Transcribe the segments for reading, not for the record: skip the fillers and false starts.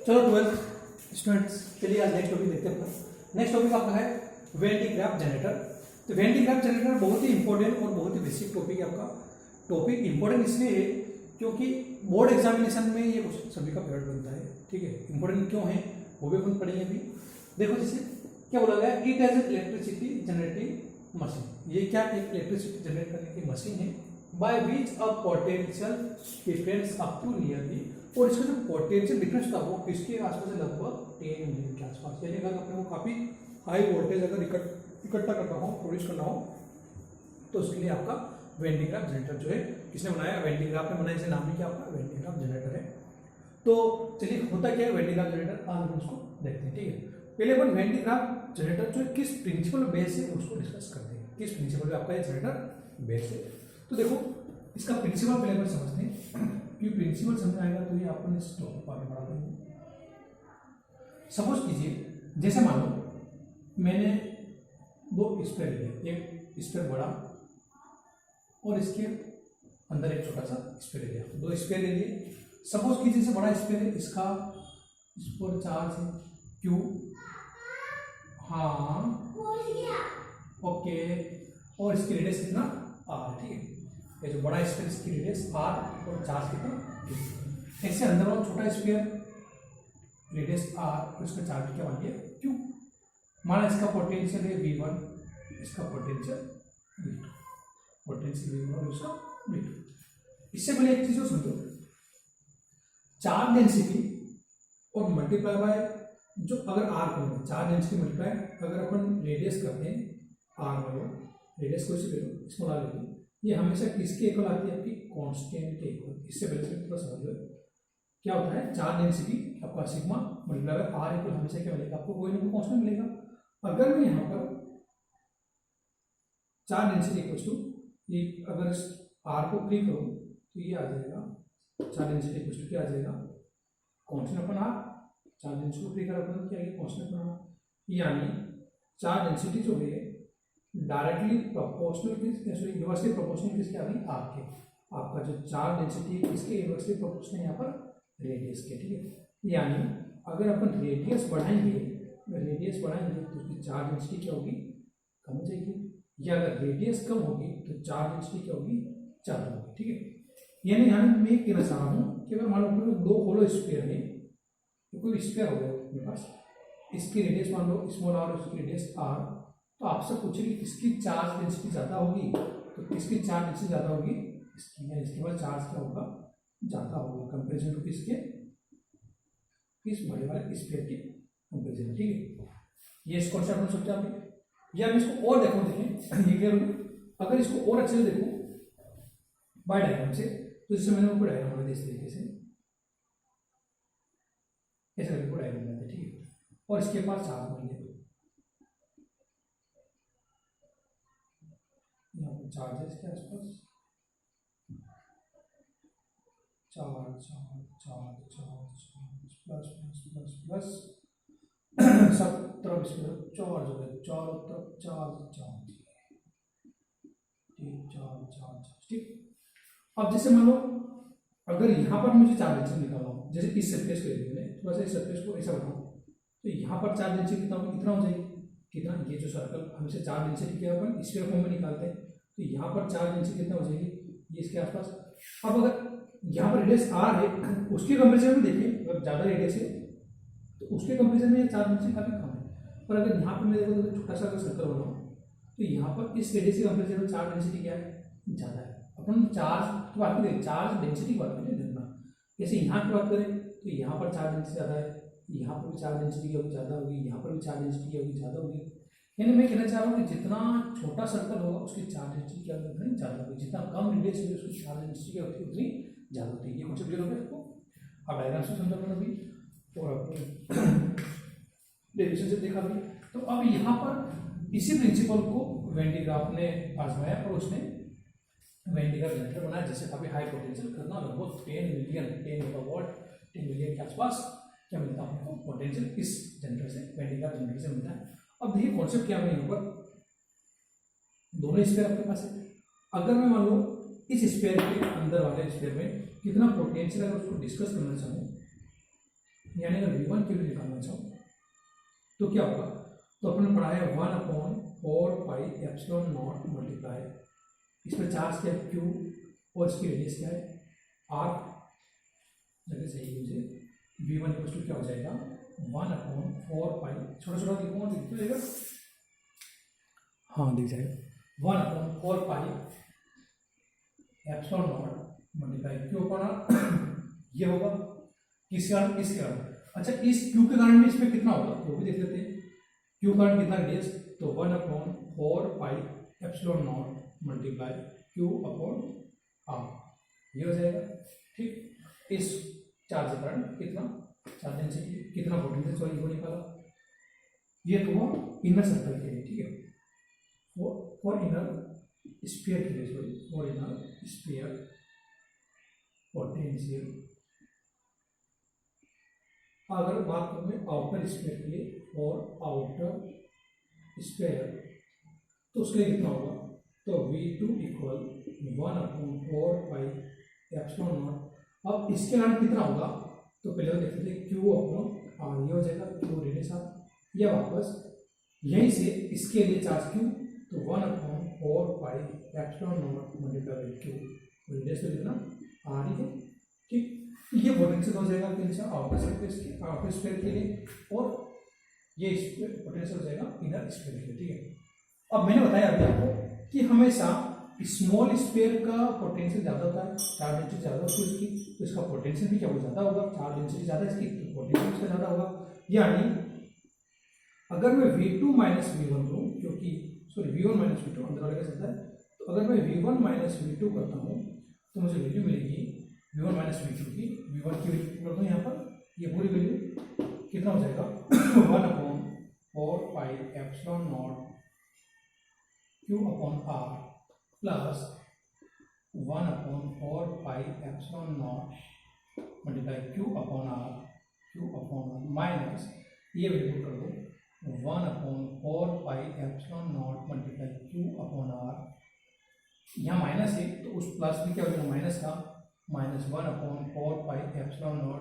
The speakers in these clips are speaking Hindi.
चलो 12 स्टूडेंट्स, चलिए आज नेक्स्ट टॉपिक देखते हैं। नेक्स्ट टॉपिक आपका है वेन डायग्राफ जनरेटर। तो वेन डायग्राफ जनरेटर बहुत ही इंपॉर्टेंट और बहुत ही बेसिक टॉपिक है आपका। टॉपिक इंपॉर्टेंट इसलिए है क्योंकि बोर्ड एग्जामिनेशन में ये क्वेश्चन सभी का फेवरेट बनता है। ठीक है, इंपॉर्टेंट क्यों है वो भी अपन पढ़ेंगे अभी। देखो जैसे क्या बोला गया, it as electricity generating machine. ये क्या एक इलेक्ट्रिसिटी जनरेट करने की मशीन है by which a potential difference up to nearly, और इसका जो पोटेंशियल डिफरेंस था वो किसके आसपास है, लगभग 10 मिलियन के आसपास। यानी अगर अपने को काफी हाई वोल्टेज अगर इकट्ठा करना हो, प्रोड्यूस करना हो, तो उसके लिए आपका वेन डायग्राफ जनरेटर जो है किसने बनाया, वेन डायग्राफ ने बनाया। इसे नाम ही क्या आपका वेन डायग्राफ जनरेटर है। तो चलिए होता क्या है वेन डायग्राफ जनरेटर, आज हम उसको देखते हैं। ठीक है, पहले अपन वेन डायग्राफ जनरेटर जो है किस प्रिंसिपल बेस है उसको डिस्कस करते हैं। किस प्रिंसिपल पे आपका ये जनरेटर बेस है। तो देखो इसका प्रिंसिपल पहले अपन समझते हैं कि प्रिंसिपल समझ आएगा तो ये अपन इस टॉपिक को आगे बढ़ा देंगे। सपोज कीजिए जैसे मान लो मैंने दो स्पेयर लिए, एक स्पेयर बड़ा और इसके अंदर एक छोटा सा स्पेयर लिया, दो स्पेयर ले लिए। सपोज कीजिए जैसे बड़ा स्पेयर है, इसका इस पर चार्ज है क्यू, हाँ ओके, और इसकी रेडियस कितना आर। ठीक है, ये जो बड़ा स्पेयर इसकी रेडियस आर और चार्ज कितना। ऐसे अंदर वाला छोटा स्पेयर रेडियस आर और इसका चार्ज क्या मान लिया क्यू। माना इसका पोटेंशियल है V1, इसका पोटेंशियल V2, पोटेंशियल V1 और इसका V2। इससे पहले एक चीज समझो, चार्ज डेंसिटी और मल्टीप्लाई बाय जो अगर आर करोगे, चार्ज डेंसिटी मल्टीप्लाई अगर अपन रेडियस करते हैं आर मान लो, रेडियस को इसे ले लो, इसको ला लेते, ये हमेशा किसके इक्वल आती है, आपकी कांस्टेंट के इक्वल। इससे पहले से थोड़ा समझ लो क्या होता है, चार्ज डेंसिटी आपका sigma multiply by R equal हमेशा क्या मिलेगा, आपको कोई ना कोई कांस्टेंट मिलेगा। अगर मैं यहाँ पर चार्ज डेंसिटी इक्वल टू ये अगर आर को फ्री करूँ तो ये आ जाएगा, चार्ज डेंसिटी इक्वल टू क्या आ जाएगा, कांस्टेंट अपन आर। चार्ज डेंसिटी को फ्री करा तो क्या है, कांस्टेंट अपन आर। यानी चार्ज डेंसिटी जो है डायरेक्टली प्रोपोर्शनल इनवर्सली प्रोपोर्शनल किसके आ गई, आर के। आपका जो चार्ज डेंसिटी किसके इनवर्सली प्रोपोर्शनल यहाँ पर रेडियस के। ठीक है, यानी अगर अपन रेडियस बढ़ाएंगे तो उसकी चार्ज डेंसिटी क्या होगी, कम हो जाएगी, या अगर रेडियस कम होगी तो चार्ज डेंसिटी क्या होगी, ज्यादा होगी। ठीक है, यानी यहाँ मैं कहना चाह रहा हूँ कि अगर मान लो दो होलो स्फीयर में तो कोई स्फीयर हो गया अपने पास, इसकी रेडियस मान लो स्मॉल आर, उसकी रेडियस आर, तो आपसे पूछेगी किसकी चार्ज डेंसिटी ज्यादा होगी, तो किसकी चार्ज डेंसिटी ज्यादा होगी, इसकी, या इसके बाद चार्ज क्या होगा, ज्यादा होगा कंपेरिजन टू किसके, इस बड़े वाले स्फीयर के कंपेरिजन। ठीक है, ये इस कॉन्सेप्ट में सोचा आपने। या मैं इसको और देखो, देखें ये क्या होगी, अगर इसको और अच्छे से देखो बाय डायग्राम से, तो इससे मैंने ऊपर डायग्राम बना दिया इस तरीके से, ऐसा करके ऊपर डायग्राम बनाते। ठीक है, और इसके पास चार्ज मान लिया, यहाँ पर चार्ज है इसके आसपास, charge charge charge charge plus plus plus plus सब तरफ इसमें चार्ज हो गया, चारों तरफ चार्ज चार्ज, ठीक चार्ज चार्ज। ठीक, अब जैसे मान लो अगर यहाँ पर मुझे चार्ज डेंसिटी निकालना हो, जैसे इस सरफेस को मैंने थोड़ा सा इस सरफेस को ऐसा बनाऊँ, तो यहाँ पर चार्ज डेंसिटी कितना होगी, इतना हो जाएगी, कितना, ये जो सर्कल हमेशा चार्ज डेंसिटी क्या अपन स्फीयर फॉर्म में निकालते हैं, तो यहाँ पर चार्ज डेंसिटी कितना हो जाएगी, ये इसके आसपास। अब अगर यहाँ पर रेडियस आर है, उसके कंपेरिजन में देखिए अगर ज़्यादा रेडियस है तो उसके कंपेरिजन में चार्ज डेंसिटी काफी कम है। पर अगर यहाँ पर मैं देखो तो छोटा सा अगर सर्कल बनाऊँ तो यहाँ पर इस रेडियस के कंपेरिजन में चार्ज डेंसिटी क्या है, ज़्यादा है। अपन चार्ज की बात करें, चार्ज डेंसिटी की बात करें देखना, जैसे यहाँ की बात करें तो यहाँ पर चार्ज डेंसिटी ज़्यादा है, यहाँ पर भी चार्ज डेंसिटी की होगी ज़्यादा होगी, यहाँ पर भी चार्ज डेंसिटी की होगी ज़्यादा होगी। यानी मैं कहना चाह रहा हूँ कि जितना छोटा सर्कल होगा उसकी चार्ज डेंसिटी क्या होगी, उतनी ज़्यादा होगी, जितना कम रेडियस होगी उसकी चार्ज डेंसिटी क्या होती है, उतनी ज़्यादा होती है। ये कॉन्सेप्ट क्लियर हो गया आपको। अब डायग्राम से समझा अपना अभी और डेरिवेशन से देखा भी। तो अब यहाँ पर इसी प्रिंसिपल को वेन डायग्राफ ने आजमाया और उसने वेन डायग्राफ जनरेटर बनाया, जिससे काफी हाई पोटेंशियल करना, लगभग 10 मिलियन 10 मेगावाट 10 मिलियन के आसपास क्या मिलता है आपको पोटेंशियल, इस जनरेटर से, वेन डायग्राफ जनरेटर से मिलता है। अब देखिए कॉन्सेप्ट क्या है, यहाँ पर दोनों स्फीयर आपके पास है। अगर मैं मान लो इस स्फीयर के अंदर वाले स्फीयर में कितना पोटेंशियल है उसको डिस्कस करना चाहूँ, यानी अगर V1 की वैल्यू निकालना चाहो तो क्या होगा, तो अपने पढ़ा है 1/4πε0 मल्टीप्लाई, इसमें चार्ज क्या है Q और इसकी रेडियस क्या है R, जगह सही मुझे V1 क्या हो जाएगा 1/4π, छोटा छोटा लिखूंगा तो दिख जाएगा, हाँ दिख जाएगा 1/4πε0 मल्टीप्लाई Q अपॉन R। ये होगा किस कारण, इसके कारण। अच्छा इस Q के कारण में इसमें कितना होगा वो भी देख लेते हैं। Q का कारण कितना रेडियस, तो 1/4πε0 मल्टीप्लाई Q अपॉन R, ये हो जाएगा। ठीक, इस चार्ज के कारण कितना चार्ज डेंसिटी, कितना पोटेंशियल, सॉरी वो निकाला। ये तो हुआ इनर सर्कल के लिए, ठीक है, फॉर इनर स्फीयर के लिए, sorry for inner sphere potential. अगर बात करें आउटर स्फीयर के लिए और आउटर स्फीयर, तो उसके लिए कितना होगा, तो V2 इक्वल 1/4πε0। अब इसके कारण कितना होगा, तो पहले तो देख लेते हैं Q अपॉन R, ये हो जाएगा Q रेडियस R, या वापस यहीं से इसके लिए चार्ज Q, तो 1/4πε0 मल्टीप्लाई Q, रेडियस तो कितना R ही है। ठीक, ये पोटेंशियल हो जाएगा आउटर स्फीयर के लिए, और ये पोटेंशियल हो जाएगा इनर स्फीयर के लिए। ठीक है, अब मैंने बताया अभी आपको कि हमेशा स्मॉल स्फीयर का पोटेंशियल ज्यादा होता है, चार्ज डेंसिटी ज्यादा होती है उसकी, तो इसका पोटेंशियल भी क्या हो ज्यादा होगा, चार्ज डेंसिटी ज्यादा इसकी तो पोटेंशियल इसका ज्यादा होगा। यानी अगर मैं V2 माइनस V1 लूँ, क्योंकि सॉरी V1 माइनस V2 अंदर वाले का चलता है, तो अगर मैं V1 माइनस V2 करता हूँ तो मुझे वैल्यू मिलेगी V1 माइनस V2 की, V1 की वैल्यू कर दूँ यहाँ पर, ये पूरी वैल्यू कितना हो जाएगा 1/4πε0 Q upon R plus 1/4πε0 multiply Q upon R minus ये वैल्यू कर दो 1/4πε0 मल्टीप्लाई Q अपॉन R, यहाँ माइनस है तो उस प्लस भी क्या हो जाएगा माइनस का, माइनस 1/4πε0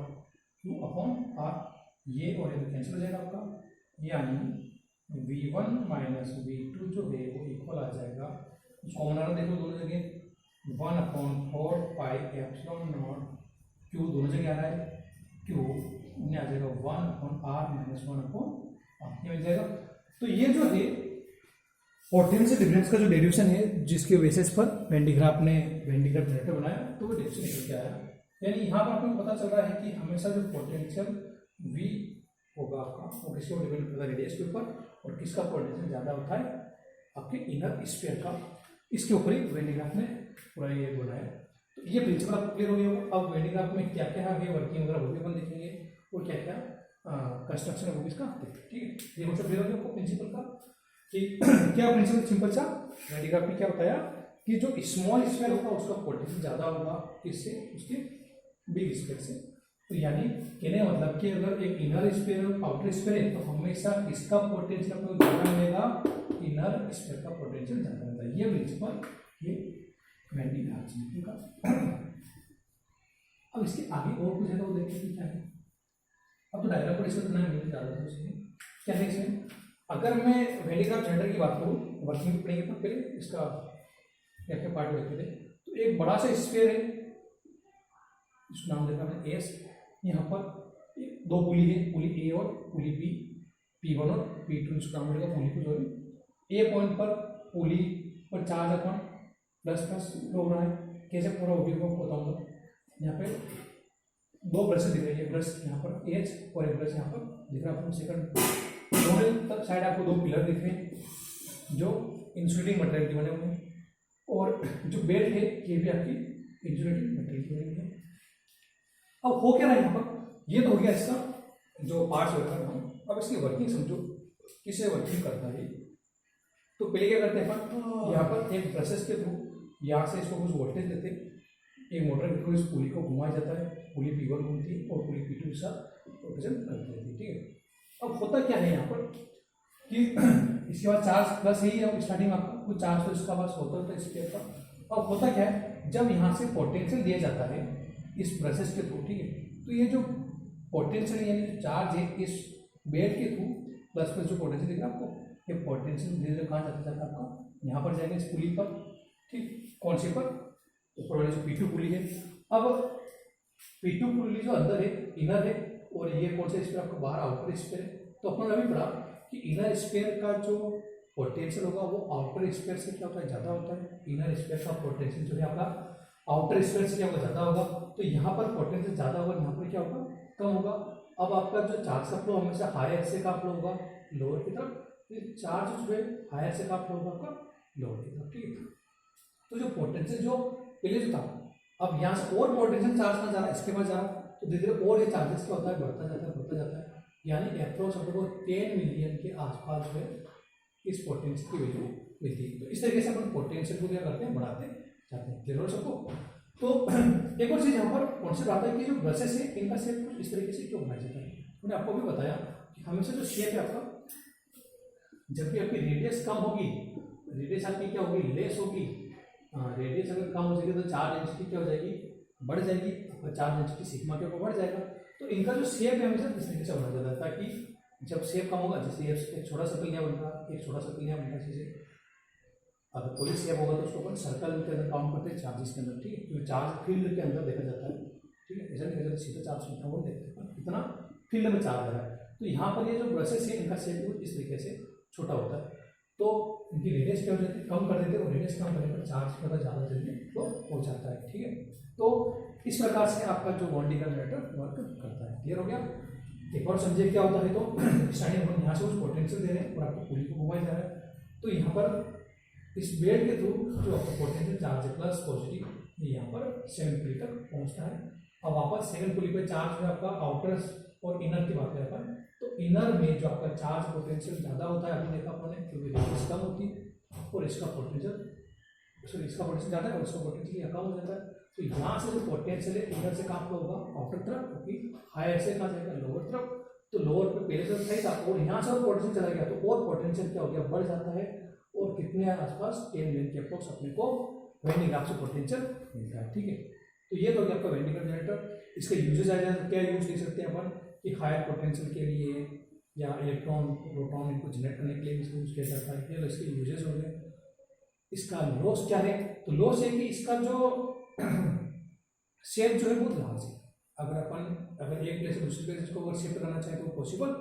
Q अपॉन R, ये और ये तो कैंसिल हो जाएगा आपका, यानी V1 माइनस V2 जो है वो इक्वल आ जाएगा, कॉमन आना देखो दोनों जगह 1/4πε0 Q दोनों जगह आ रहा है, Q में आ जाएगा 1/R माइनस 1/R, ये मिल जाएगा। तो ये जो है पोटेंशियल डिफरेंस का जो डेरिवेशन है, जिसके बेसिस पर वेन डी ग्राफ ने वेन डी ग्राफ जनरेटर बनाया, तो वो डेरिवेशन निकल के आया। यानी यहाँ पर आपको पता चल रहा है कि हमेशा जो पोटेंशियल V होगा आपका, वो किसको डिपेंड करता है, रेडियस के ऊपर, और किसका पोटेंशियल ज़्यादा होता है आपके इनर स्फीयर का, इसके ऊपर ही वेन डी ग्राफ ने पूरा ये बनाया। तो ये प्रिंसिपल आपको क्लियर हो गया होगा। अब वेन डी ग्राफ में क्या क्या है वर्किंग वगैरह वो भी अपन देखेंगे, और क्या क्या कंस्ट्रक्शन है वो भी इसका, ठीक है। ये मतलब क्लियर हो गया आपको प्रिंसिपल का कि क्या प्रिंसिपल, सिंपल सा वेन डी ग्राफ में क्या बताया कि जो स्मॉल स्फीयर होगा उसका पोटेंशियल ज़्यादा होगा किससे, उसके बिग स्फीयर से। तो यानी कहने का मतलब कि अगर एक इनर स्फीयर और आउटर स्फीयर है तो हमेशा इसका पोटेंशियल आपको ज़्यादा मिलेगा, इनर स्फीयर का पोटेंशियल ज़्यादा मिलेगा। ये प्रिंसिपल ये वेन डी ग्राफ का। अब इसके आगे और कुछ है तो वो देखते हैं क्या है। अब तो डायग्राम पर इसमें बनाया मिल ज़्यादा क्या है इसमें। अगर मैं वेन डी ग्राफ जनरेटर की बात करूँ, वर्किंग पढ़ेंगे तो पहले इसका क्या क्या पार्ट देखते थे। तो एक बड़ा सा स्फीयर है, इसका नाम देखा हमने एस, यहाँ पर दो पुली है, पुली ए और पुली बी, P1 और P2 इसका नाम मिलेगा पुली को, सॉरी ए पॉइंट पर पुली पर चार्ज अपन प्लस प्लस फ्लो हो रहा है। कैसे पूरा वो भी बताऊंगा। यहाँ पे दो ब्रशेस दिख रही है, ब्रश यहाँ पर एच और एक ब्रश यहाँ पर दिख रहा है आपको सेकंड, दोनों साइड आपको दो पिलर दिख रहे हैं जो इंसुलेटिंग मटेरियल के बने हुए हैं, और जो बेल्ट है ये भी आपकी इंसुलेटिंग मटेरियल की बनी है। अब हो क्या रहा है यहाँ पर, ये तो हो गया इसका जो पार्ट्स वगैरह हम। अब इसकी वर्किंग समझो, किसे वर्किंग करता है। तो पहले क्या करते हैं अपन, यहाँ पर एक ब्रशेस के थ्रू यहाँ से इसको कुछ वोल्टेज देते हैं, एक मोटर के थ्रू इस पुली को घुमाया जाता है, पुली P1 घूमती है और पुली P2 के साथ रोटेशन करती रहती है, ठीक है। अब होता क्या है यहाँ पर कि इसके बाद चार्ज प्लस ही है, स्टार्टिंग में आपको कुछ चार्ज तो इसका पास होता है स्फीयर का। अब होता क्या है, जब यहाँ से पोटेंशियल दिया जाता है इस ब्रशेस के थ्रू, ठीक है, तो ये जो पोटेंशियल यानी जो चार्ज है इस बेड के थ्रू प्लस में जो पोटेंशियल दिख रहा है आपको, ये पोटेंशियल धीरे धीरे कहाँ जाता जाता आपका यहाँ पर जाएगा इस पुली पर, ठीक, कौन सी पर, ऊपर वाली जो P2 पुली है। अब P2 पुली जो अंदर है इनर है और ये कौन सा स्फीयर आपका बाहर आउटर स्फीयर है। तो अपन ने अभी पढ़ा कि इनर स्फीयर का जो पोटेंशियल होगा वो आउटर स्फीयर से क्या होता है, ज़्यादा होता है। इनर स्फीयर का पोटेंशियल जो है आपका आउटर स्फीयर से क्या होगा, ज़्यादा होगा। तो यहाँ पर पोटेंशियल ज़्यादा होगा, यहाँ पर क्या होगा, कम होगा। अब आपका जो चार्ज का फ्लो हमेशा हायर से का फ्लो होगा लोअर की तरफ, फिर चार्ज जो है हायर से का फ्लो होगा आपका लोअर की तरफ, ठीक है। तो जो पोटेंशियल जो पहले जो था, अब यहाँ से और पोटेंशियल चार्ज ना जा रहा है, इसके बाद जा रहा है, तो धीरे धीरे और ये चार्जेस क्या होता है, बढ़ता जाता है, बढ़ता जाता है। यानी अप्रोक्स अपने को 10 मिलियन के आसपास जो है इस पोटेंशियल की वैल्यू मिलती है। तो इस तरीके से अपन पोटेंशियल को क्या करते हैं, बढ़ाते जाते हैं। क्लियर हो सबको। तो एक और चीज़ यहाँ पर कॉन्सेप्ट आता है कि जो ब्रशेस है इनका शेप कुछ इस तरीके से क्यों बनाया जाता है। मैंने आपको भी बताया कि हमेशा जो शेप है आपका, जब भी आपकी रेडियस कम होगी, रेडियस आपकी क्या होगी, लेस होगी, रेडियस अगर कम हो जाएगी तो चार्ज डेंसिटी क्या हो जाएगी, बढ़ जाएगी। आपका चार्ज डेंसिटी सिग्मा के ऊपर बढ़ जाएगा। तो इनका जो शेप है हमेशा इस तरीके से बनाया जाता है, ताकि जब शेप कम होगा, जैसे एक छोटा सर्कल यहाँ बनता है, एक छोटा सर्कल यहाँ बनता है, जैसे अगर कोई शेप होगा तो उसको अपन सर्कल के अंदर काउंट करते हैं, चार्जेस के अंदर, ठीक है, क्योंकि चार्ज फील्ड के अंदर देखा जाता है, ठीक है। ऐसा नहीं देखा जाता सीधा चार्ज कितना वो देखते हैं, कितना फील्ड में चार्ज है। तो यहाँ पर ये जो ब्रशेस है इनका शेप इस तरीके से छोटा होता है। तो इनकी रेडियस क्या हो जाती है, कम कर देते हैं, और रेडियस कम करने पर चार्ज थोड़ा ज़्यादा जल्दी वो हो जाता है, ठीक है। तो इस प्रकार से आपका जो वॉन डी जनरेटर वर्क करता है। क्लियर हो गया। एक और समझिए क्या होता है। तो स्टार्टिंग हम यहाँ से उस पोटेंशियल दे रहे हैं और आपको पुली को घुमाया जा रहा है। तो यहाँ पर इस बेड के थ्रू जो आपका पोटेंशियल चार्ज है प्लस पॉजिटिव, ये यहाँ पर 7 पुली तक पहुँचता है। अब वापस सेकंड पुली पर चार्ज जो आपका आउटर और इनर की बात करें अपन, तो इनर में जो आपका चार्ज पोटेंशियल ज़्यादा होता है, अभी देखा आपने, क्योंकि रेडियस कम होती है और इसका पोटेंशियल ज़्यादा है और इसका पोटेंशियल यहाँ कम हो जाता है। तो यहाँ से जो पोटेंशियल है इधर से कहाँ पर होगा, आउटर तरफ, क्योंकि हायर से कहाँ जाएगा, लोअर तरफ। तो लोअर पे पहले से सही था और यहाँ से और पोटेंशियल चला गया, तो और पोटेंशियल क्या हो गया, बढ़ जाता है। और कितने आसपास 10 मिलियन के अप्रोक्स अपने को वेन डी ग्राफ से पोटेंशियल मिलता है, ठीक है। तो ये तो हो गया आपका वेन डी ग्राफ जनरेटर। इसके यूजेज आ जाए तो क्या यूज लिख सकते हैं अपन कि हायर पोटेंशियल के लिए या इलेक्ट्रॉन प्रोटॉन इनको जनरेट करने के लिए इसको यूज किया जाता है। ये इसके यूजेज हो गए। इसका लॉस क्या है, तो लॉस है कि इसका जो शेप जो है बहुत लार्ज है। अगर एक प्लेस से दूसरी प्लेस इसको अगर शिफ्ट करना चाहे तो पॉसिबल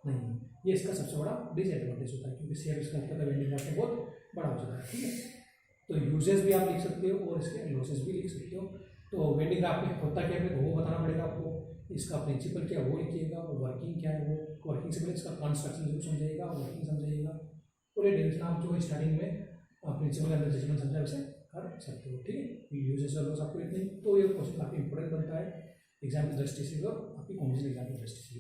नहीं है। ये इसका सबसे बड़ा डिसएडवांटेज होता है, क्योंकि शेप इसका वेन डी ग्राफ में बहुत बड़ा हो जाता है, ठीक है। तो यूजेस भी आप लिख सकते हो और इसके लॉसेस भी लिख सकते हो। तो वेन डी ग्राफ में होता क्या है वो बताना पड़ेगा आपको, इसका प्रिंसिपल क्या वो लिखिएगा और वर्किंग क्या है वो, वर्किंग से पहले इसका कंस्ट्रक्शन जरूर समझिएगा, वर्किंग समझिएगा। और ये डेफिनेशन आप जो स्टार्टिंग में प्रिंसिपल के अंदर जजमेंट समझा वैसे कर सकते हो, ठीक है। यूजेस और लॉस आपको लिखने, तो ये क्वेश्चन काफ़ी इंपॉर्टेंट बनता है एग्जाम की दृष्टि से और आपकी कॉम्पिटिशन एग्जाम की दृष्टि से।